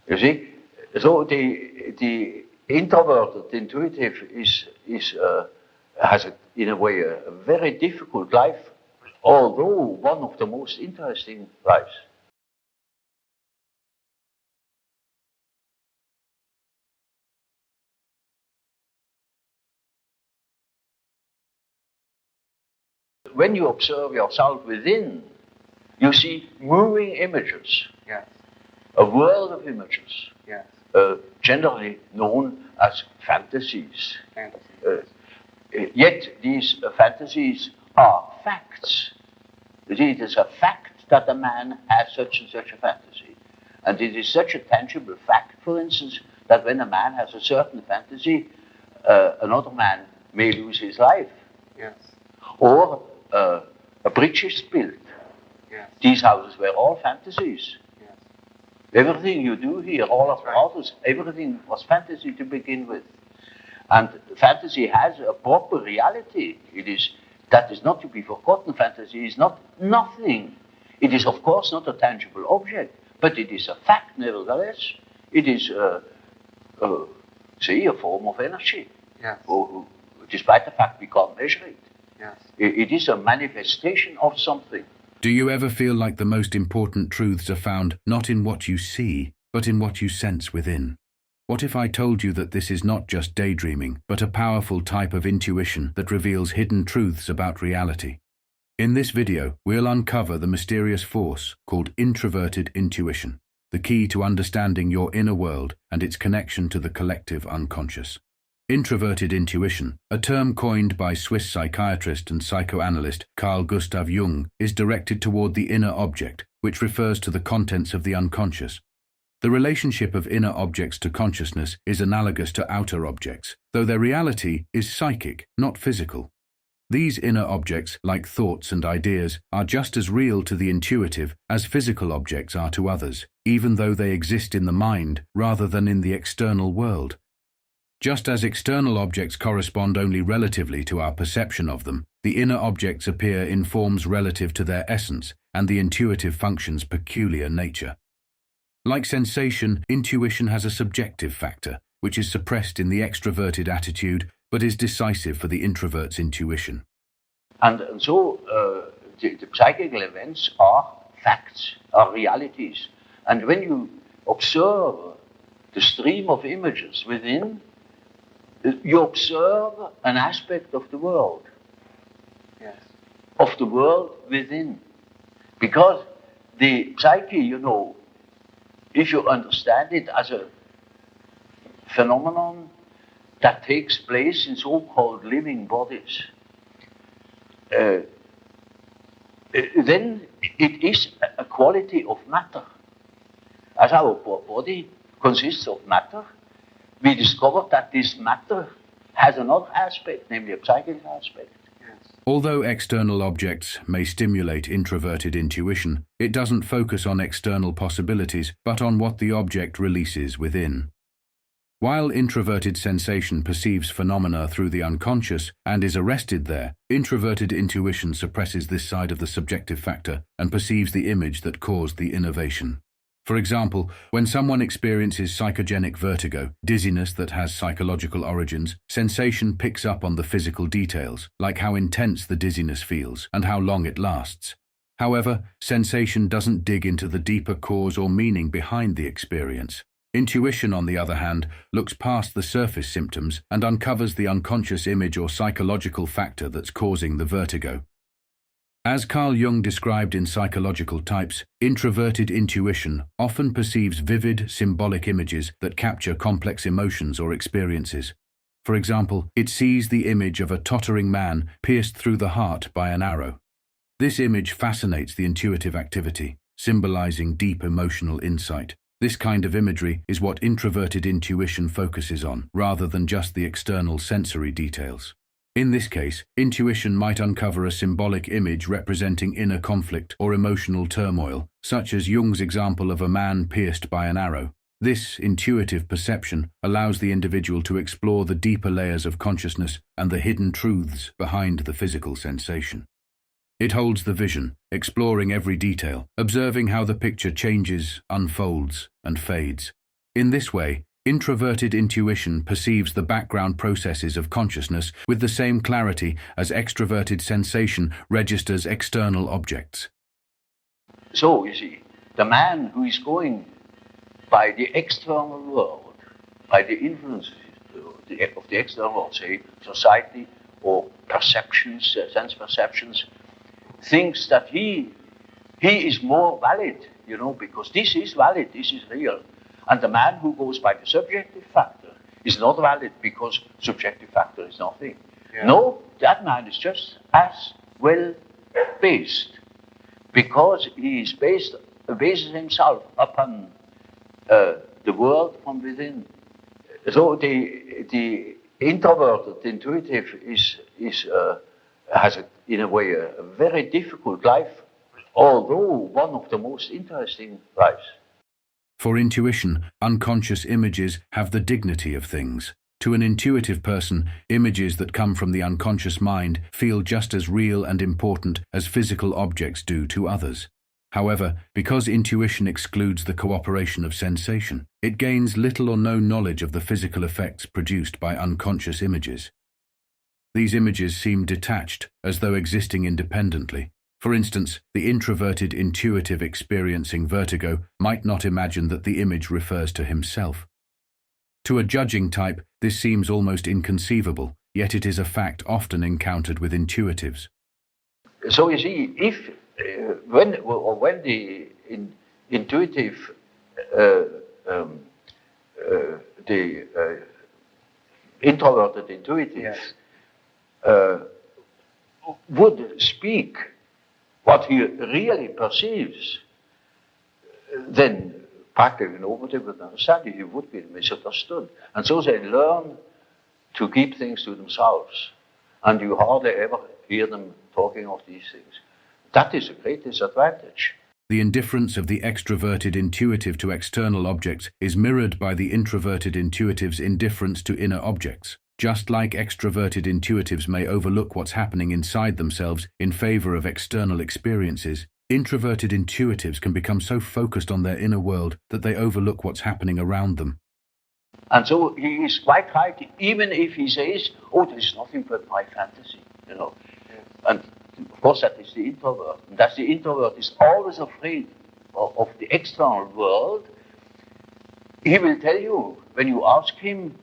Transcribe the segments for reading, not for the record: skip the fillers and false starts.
You see, so the introverted intuitive has in a way a very difficult life, although one of the most interesting lives. When you observe yourself within, you see moving images. Yes. A world of images. Yes. Generally known as fantasies. Fantasies. Yet these fantasies are facts. It is a fact that a man has such and such a fantasy. And it is such a tangible fact, for instance, that when a man has a certain fantasy, another man may lose his life. Yes. Or a bridge is built. Yes. These houses were all fantasies. Yes. Everything you do here, all of the houses, everything was fantasy to begin with. And fantasy has a proper reality. That is not to be forgotten. Fantasy is not nothing. It is, of course, not a tangible object, but it is a fact nevertheless. It is, say, a form of energy. Yes. Despite the fact we can't measure it. Yes. It is a manifestation of something. Do you ever feel like the most important truths are found not in what you see, but in what you sense within? What if I told you that this is not just daydreaming, but a powerful type of intuition that reveals hidden truths about reality? In this video, we'll uncover the mysterious force called Introverted Intuition, the key to understanding your inner world and its connection to the collective unconscious. Introverted intuition, a term coined by Swiss psychiatrist and psychoanalyst Carl Jung, is directed toward the inner object, which refers to the contents of the unconscious. The relationship of inner objects to consciousness is analogous to outer objects, though their reality is psychic, not physical. These inner objects, like thoughts and ideas, are just as real to the intuitive as physical objects are to others, even though they exist in the mind rather than in the external world. Just as external objects correspond only relatively to our perception of them, the inner objects appear in forms relative to their essence and the intuitive function's peculiar nature. Like sensation, intuition has a subjective factor, which is suppressed in the extroverted attitude, but is decisive for the introvert's intuition. And so the psychical events are facts, are realities. And when you observe the stream of images within, you observe an aspect of the world. Yes. Of the world within. Because the psyche, if you understand it as a phenomenon that takes place in so-called living bodies, then it is a quality of matter. As our body consists of matter, we discovered that this matter has another aspect, namely a psychic aspect. Although external objects may stimulate introverted intuition, it doesn't focus on external possibilities, but on what the object releases within. While introverted sensation perceives phenomena through the unconscious and is arrested there, introverted intuition suppresses this side of the subjective factor and perceives the image that caused the innovation. For example, when someone experiences psychogenic vertigo, dizziness that has psychological origins, sensation picks up on the physical details, like how intense the dizziness feels and how long it lasts. However, sensation doesn't dig into the deeper cause or meaning behind the experience. Intuition, on the other hand, looks past the surface symptoms and uncovers the unconscious image or psychological factor that's causing the vertigo. As Carl Jung described in Psychological Types, introverted intuition often perceives vivid, symbolic images that capture complex emotions or experiences. For example, it sees the image of a tottering man pierced through the heart by an arrow. This image fascinates the intuitive activity, symbolizing deep emotional insight. This kind of imagery is what introverted intuition focuses on, rather than just the external sensory details. In this case, intuition might uncover a symbolic image representing inner conflict or emotional turmoil, such as Jung's example of a man pierced by an arrow. This intuitive perception allows the individual to explore the deeper layers of consciousness and the hidden truths behind the physical sensation. It holds the vision, exploring every detail, observing how the picture changes, unfolds, and fades. In this way, introverted intuition perceives the background processes of consciousness with the same clarity as extroverted sensation registers external objects. So, you see, the man who is going by the external world, by the influence of the external world, say society or perceptions, sense perceptions, thinks that he is more valid, because this is valid, this is real. And the man who goes by the subjective factor is not valid because subjective factor is nothing. Yeah. No, that man is just as well based because he is bases himself upon the world from within. So the introverted intuitive has in a way a very difficult life, although one of the most interesting lives. For intuition, unconscious images have the dignity of things. To an intuitive person, images that come from the unconscious mind feel just as real and important as physical objects do to others. However, because intuition excludes the cooperation of sensation, it gains little or no knowledge of the physical effects produced by unconscious images. These images seem detached, as though existing independently. For instance, the introverted intuitive experiencing vertigo might not imagine that the image refers to himself. To a judging type, this seems almost inconceivable, yet it is a fact often encountered with intuitives. So you see, if when the intuitive, the introverted intuitive would speak what he really perceives, then practically nobody would understand it. He would be misunderstood. And so they learn to keep things to themselves. And you hardly ever hear them talking of these things. That is a great disadvantage. The indifference of the extroverted intuitive to external objects is mirrored by the introverted intuitive's indifference to inner objects. Just like extroverted intuitives may overlook what's happening inside themselves in favor of external experiences, introverted intuitives can become so focused on their inner world that they overlook what's happening around them. And so he is quite right, even if he says, oh, there's nothing but my fantasy, And of course that is the introvert. And that's the introvert is always afraid of the external world. He will tell you, when you ask him,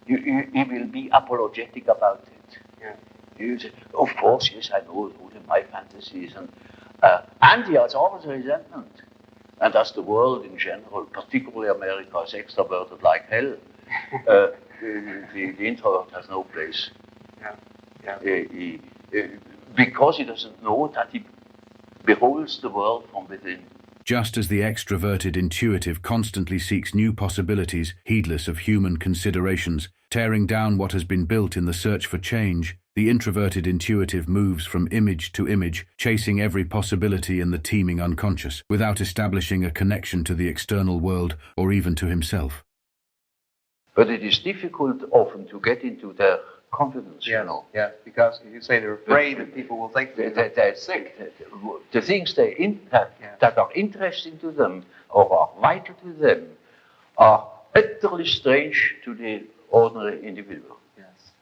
he will be apologetic about it. Yeah. He will say, of course, yes, I know my fantasies. And he has always resentment. And as the world in general, particularly America, is extroverted like hell, the introvert has no place. Because he doesn't know that he beholds the world from within. Just as the extroverted intuitive constantly seeks new possibilities, heedless of human considerations, tearing down what has been built in the search for change, the introverted intuitive moves from image to image, chasing every possibility in the teeming unconscious, without establishing a connection to the external world or even to himself. But it is difficult often to get into their confidence, Yes, because you say they're afraid that people will think they're sick. The things that are interesting to them or are vital to them are utterly strange to the ordinary individual. Yes.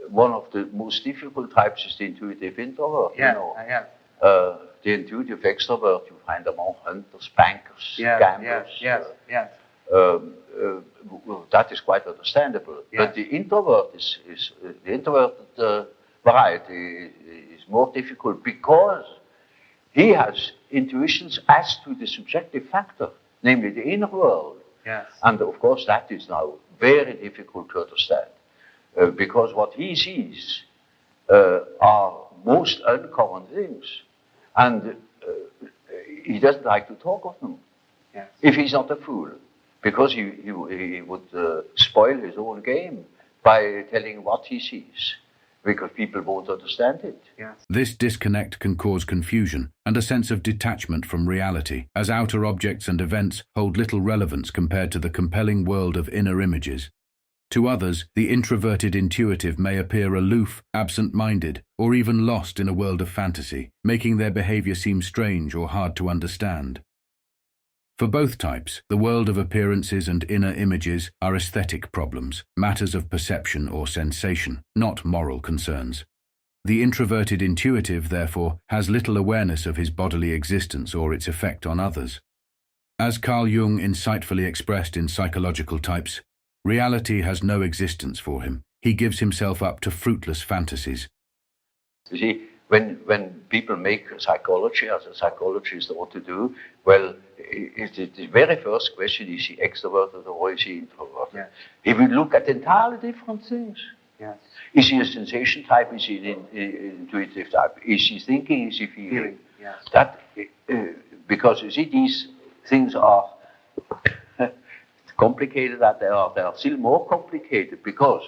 One of the most difficult types is the intuitive introvert. The intuitive extrovert you find among hunters, bankers, gamblers. Well, that is quite understandable. But the introvert the introverted variety is more difficult because he has intuitions as to the subjective factor, namely the inner world. Yes. And of course that is now very difficult to understand because what he sees are most uncommon things, and he doesn't like to talk of them. Yes. If he's not a fool. Because he would spoil his own game by telling what he sees, because people won't understand it. Yes. This disconnect can cause confusion and a sense of detachment from reality, as outer objects and events hold little relevance compared to the compelling world of inner images. To others, the introverted intuitive may appear aloof, absent-minded, or even lost in a world of fantasy, making their behavior seem strange or hard to understand. For both types, the world of appearances and inner images are aesthetic problems, matters of perception or sensation, not moral concerns. The introverted intuitive, therefore, has little awareness of his bodily existence or its effect on others. As Carl Jung insightfully expressed in Psychological Types, reality has no existence for him. He gives himself up to fruitless fantasies. You see, when people make psychology, as a psychologist, what to do, well, the very first question, is he extroverted or is he introverted? Yeah. He will look at entirely different things. Yes. Is he a sensation type? Is he an intuitive type? Is he thinking? Is he feeling? Yes. That, because you see, these things are complicated, that they are still more complicated, because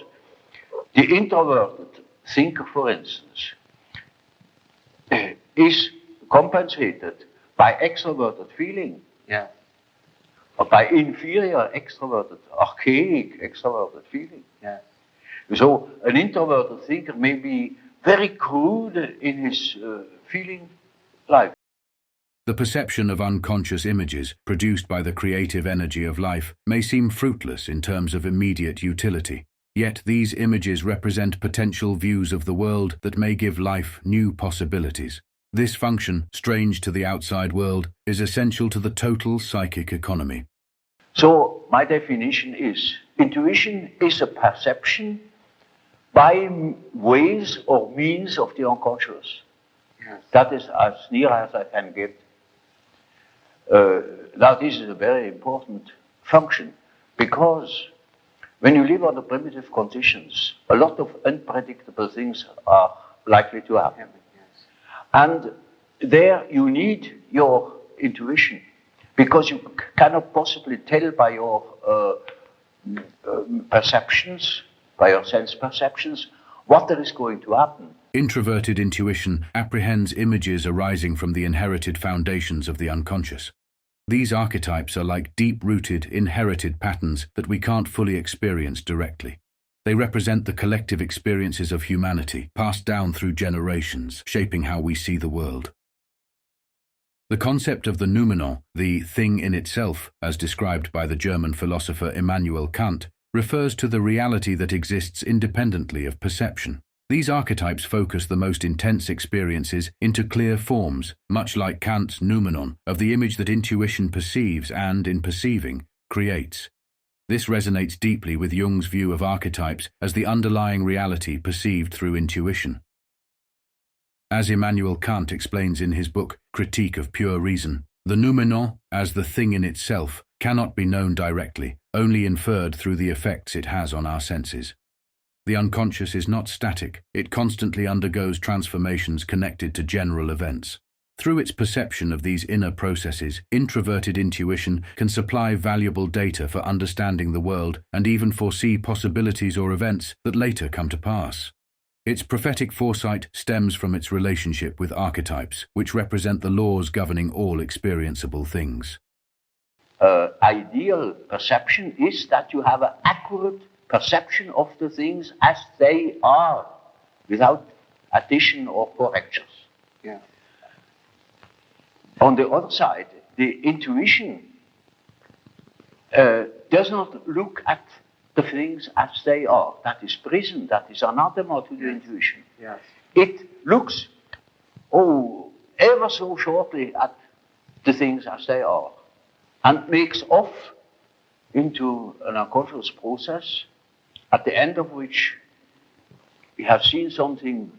the introverted thinker, for instance, is compensated by extroverted feeling, Yeah. or by inferior extroverted, archaic extroverted feeling. Yeah. So an introverted thinker may be very crude in his feeling life. The perception of unconscious images produced by the creative energy of life may seem fruitless in terms of immediate utility. Yet these images represent potential views of the world that may give life new possibilities. This function, strange to the outside world, is essential to the total psychic economy. So my definition is, intuition is a perception by ways or means of the unconscious. Yes. That is as near as I can get. Now this is a very important function, because when you live under primitive conditions, a lot of unpredictable things are likely to happen. Yes. And there you need your intuition, because you cannot possibly tell by your perceptions, by your sense perceptions, what there is going to happen. Introverted intuition apprehends images arising from the inherited foundations of the unconscious. These archetypes are like deep-rooted, inherited patterns that we can't fully experience directly. They represent the collective experiences of humanity, passed down through generations, shaping how we see the world. The concept of the noumenon, the thing in itself, as described by the German philosopher Immanuel Kant, refers to the reality that exists independently of perception. These archetypes focus the most intense experiences into clear forms, much like Kant's noumenon, of the image that intuition perceives and, in perceiving, creates. This resonates deeply with Jung's view of archetypes as the underlying reality perceived through intuition. As Immanuel Kant explains in his book Critique of Pure Reason, the noumenon, as the thing in itself, cannot be known directly, only inferred through the effects it has on our senses. The unconscious is not static, it constantly undergoes transformations connected to general events. Through its perception of these inner processes, introverted intuition can supply valuable data for understanding the world and even foresee possibilities or events that later come to pass. Its prophetic foresight stems from its relationship with archetypes, which represent the laws governing all experienceable things. Ideal perception is that you have an accurate perception of the things as they are, without addition or corrections. Yeah. On the other side, the intuition does not look at the things as they are. That is prison, that is anathema to the intuition. Yes. It looks, ever so shortly at the things as they are, and makes off into an unconscious process, at the end of which we have seen something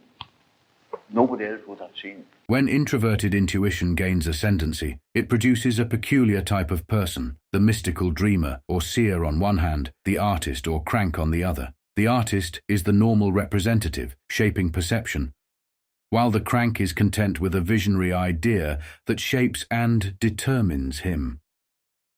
nobody else would have seen. When introverted intuition gains ascendancy, it produces a peculiar type of person, the mystical dreamer or seer on one hand, the artist or crank on the other. The artist is the normal representative, shaping perception, while the crank is content with a visionary idea that shapes and determines him.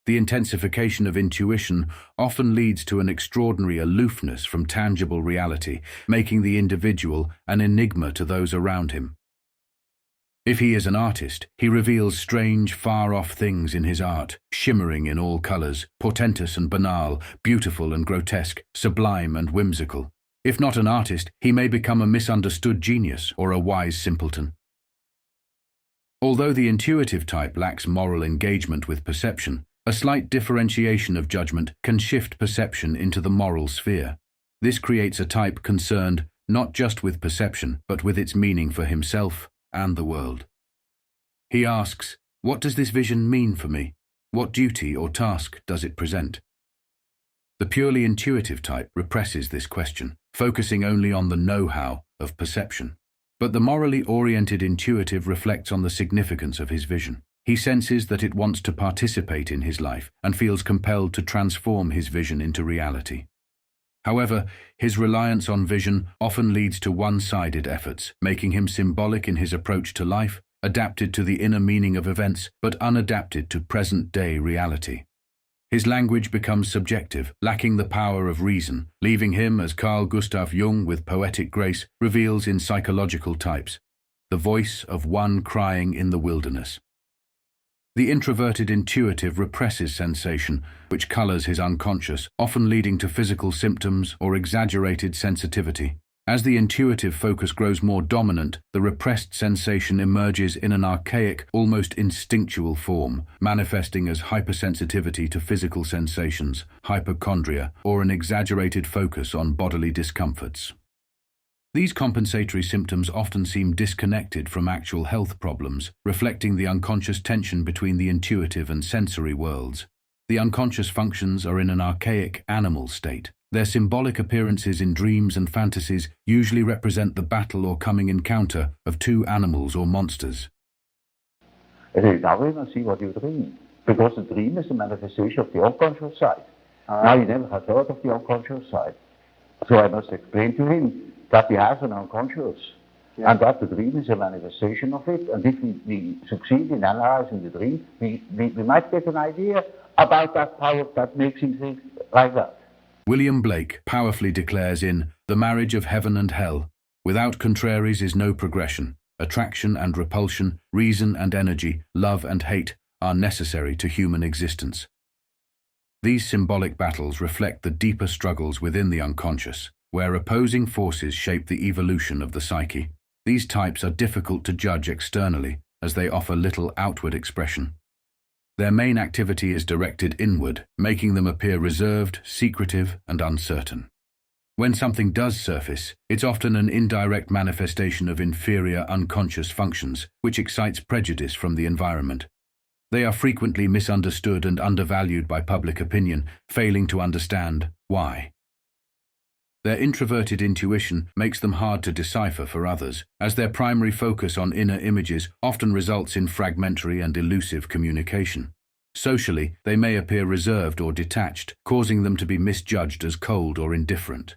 The intensification of intuition often leads to an extraordinary aloofness from tangible reality, making the individual an enigma to those around him. If he is an artist, he reveals strange, far-off things in his art, shimmering in all colors, portentous and banal, beautiful and grotesque, sublime and whimsical. If not an artist, he may become a misunderstood genius or a wise simpleton. Although the intuitive type lacks moral engagement with perception, a slight differentiation of judgment can shift perception into the moral sphere. This creates a type concerned not just with perception, but with its meaning for himself and the world. He asks, what does this vision mean for me? What duty or task does it present? The purely intuitive type represses this question, focusing only on the know-how of perception. But the morally oriented intuitive reflects on the significance of his vision. He senses that it wants to participate in his life and feels compelled to transform his vision into reality. However, his reliance on vision often leads to one-sided efforts, making him symbolic in his approach to life, adapted to the inner meaning of events, but unadapted to present-day reality. His language becomes subjective, lacking the power of reason, leaving him, as Carl Jung with poetic grace reveals in Psychological Types, the voice of one crying in the wilderness. The introverted intuitive represses sensation, which colors his unconscious, often leading to physical symptoms or exaggerated sensitivity. As the intuitive focus grows more dominant, the repressed sensation emerges in an archaic, almost instinctual form, manifesting as hypersensitivity to physical sensations, hypochondria, or an exaggerated focus on bodily discomforts. These compensatory symptoms often seem disconnected from actual health problems, reflecting the unconscious tension between the intuitive and sensory worlds. The unconscious functions are in an archaic, animal state. Their symbolic appearances in dreams and fantasies usually represent the battle or coming encounter of two animals or monsters. Now we must see what you dream, because the dream is a manifestation of the unconscious side. Now he never had heard of the unconscious side. So I must explain to him that he has an unconscious, and that the dream is a manifestation of it, and if we succeed in analyzing the dream, we might get an idea about that power that makes him think like that. William Blake powerfully declares in The Marriage of Heaven and Hell, without contraries is no progression. Attraction and repulsion, reason and energy, love and hate are necessary to human existence. These symbolic battles reflect the deeper struggles within the unconscious, where opposing forces shape the evolution of the psyche. These types are difficult to judge externally, as they offer little outward expression. Their main activity is directed inward, making them appear reserved, secretive, and uncertain. When something does surface, it's often an indirect manifestation of inferior unconscious functions, which excites prejudice from the environment. They are frequently misunderstood and undervalued by public opinion, failing to understand why. Their introverted intuition makes them hard to decipher for others, as their primary focus on inner images often results in fragmentary and elusive communication. Socially, they may appear reserved or detached, causing them to be misjudged as cold or indifferent.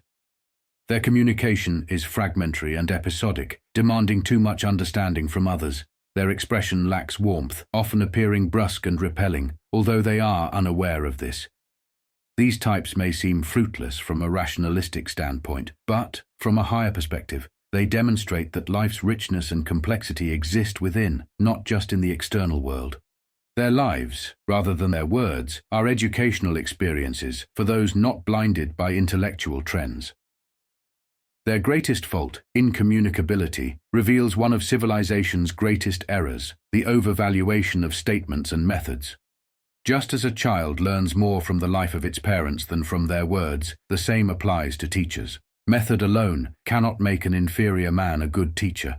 Their communication is fragmentary and episodic, demanding too much understanding from others. Their expression lacks warmth, often appearing brusque and repelling, although they are unaware of this. These types may seem fruitless from a rationalistic standpoint, but, from a higher perspective, they demonstrate that life's richness and complexity exist within, not just in the external world. Their lives, rather than their words, are educational experiences for those not blinded by intellectual trends. Their greatest fault, incommunicability, reveals one of civilization's greatest errors, the overvaluation of statements and methods. Just as a child learns more from the life of its parents than from their words, the same applies to teachers. Method alone cannot make an inferior man a good teacher.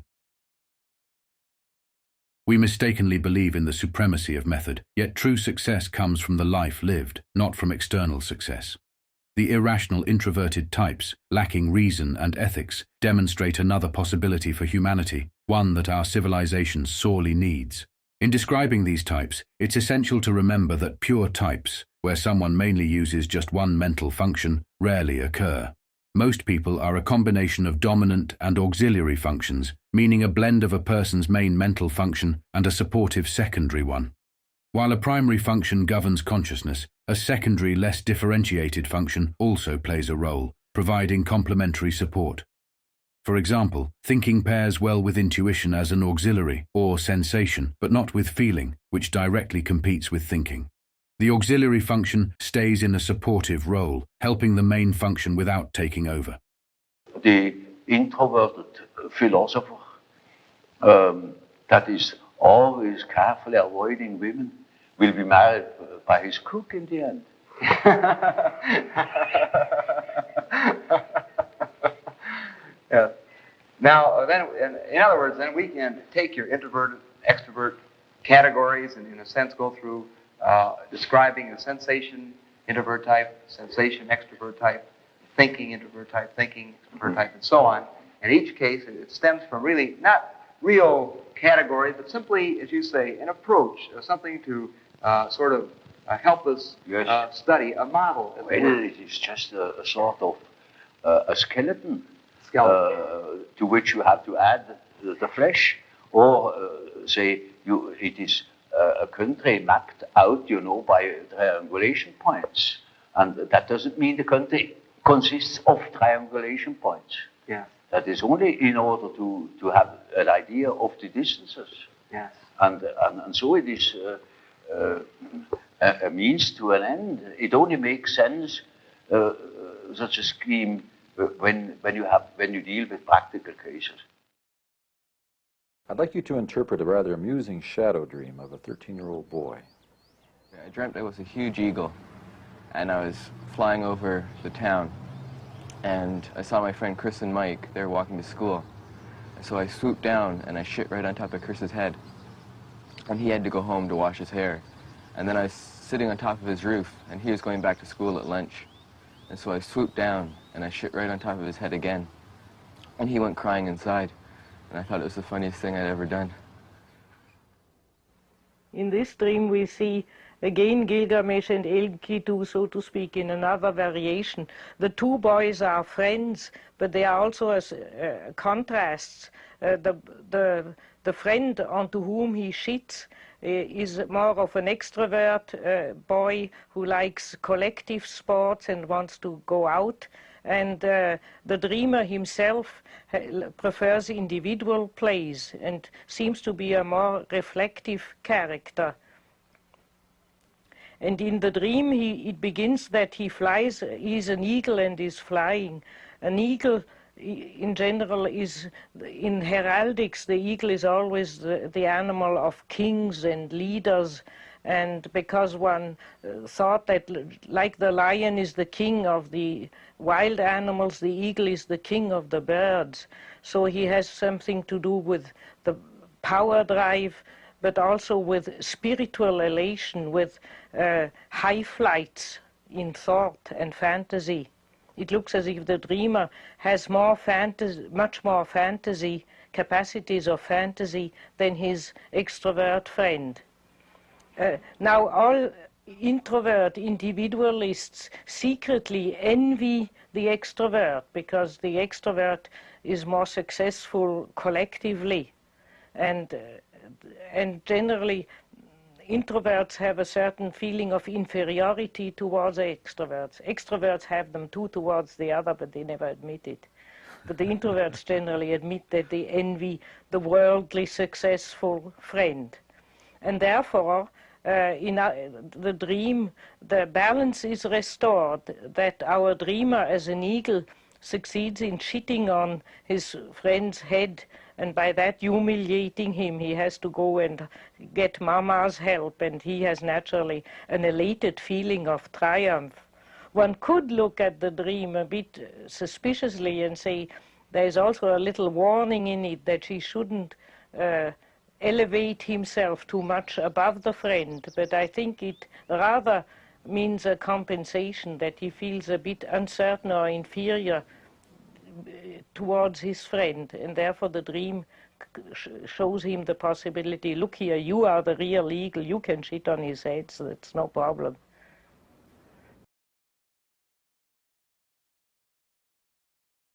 We mistakenly believe in the supremacy of method, yet true success comes from the life lived, not from external success. The irrational introverted types, lacking reason and ethics, demonstrate another possibility for humanity, one that our civilization sorely needs. In describing these types, it's essential to remember that pure types, where someone mainly uses just one mental function, rarely occur. Most people are a combination of dominant and auxiliary functions, meaning a blend of a person's main mental function and a supportive secondary one. While a primary function governs consciousness, a secondary, less differentiated function also plays a role, providing complementary support. For example, thinking pairs well with intuition as an auxiliary or sensation, but not with feeling, which directly competes with thinking. The auxiliary function stays in a supportive role, helping the main function without taking over. The introverted philosopher that is always carefully avoiding women will be married by his cook in the end. Yeah. Now, then, in other words, then we can take your introverted, extrovert categories and, in a sense, go through describing a sensation, introvert type, sensation, extrovert type, thinking, introvert type, thinking, extrovert type, and so on. In each case, it stems from really not real categories, but simply, as you say, an approach, something to sort of help us study a model. It is just a sort of a skeleton to which you have to add the flesh, or say it is a country mapped out, by triangulation points, and that doesn't mean the country consists of triangulation points. Yeah. That is only in order to have an idea of the distances. Yes. And so it is a means to an end. It only makes sense, such a scheme, when you deal with practical cases. I'd like you to interpret a rather amusing shadow dream of a 13-year-old boy. I dreamt I was a huge eagle, and I was flying over the town, and I saw my friend Chris and Mike. They were walking to school. So I swooped down, and I shit right on top of Chris's head, and he had to go home to wash his hair. And then I was sitting on top of his roof, and he was going back to school at lunch. And so I swooped down, and I shit right on top of his head again. And he went crying inside, and I thought it was the funniest thing I'd ever done. In this dream we see again Gilgamesh and Enkidu, so to speak, in another variation. The two boys are friends, but they are also as contrasts. The friend onto whom he shits is more of an extrovert boy who likes collective sports and wants to go out. And the dreamer himself prefers individual plays and seems to be a more reflective character. And in the dream it begins that he flies, he's an eagle and is flying. An eagle in general is, in heraldics, the eagle is always the animal of kings and leaders. And because one thought that, like the lion is the king of the wild animals, the eagle is the king of the birds. So he has something to do with the power drive, but also with spiritual elation, with high flights in thought and fantasy. It looks as if the dreamer has more fantasy, much more fantasy, capacities of fantasy than his extrovert friend. Now all introvert individualists secretly envy the extrovert because the extrovert is more successful collectively, and generally introverts have a certain feeling of inferiority towards extroverts. Extroverts have them too towards the other, but they never admit it. But the introverts generally admit that they envy the worldly successful friend. And therefore, in the dream, the balance is restored, that our dreamer as an eagle succeeds in shitting on his friend's head, and by that humiliating him. He has to go and get Mama's help, and he has naturally an elated feeling of triumph. One could look at the dream a bit suspiciously and say there's also a little warning in it that he shouldn't elevate himself too much above the friend, but I think it rather means a compensation, that he feels a bit uncertain or inferior towards his friend, and therefore the dream shows him the possibility, look here, you are the real eagle, you can shit on his head, so that's no problem.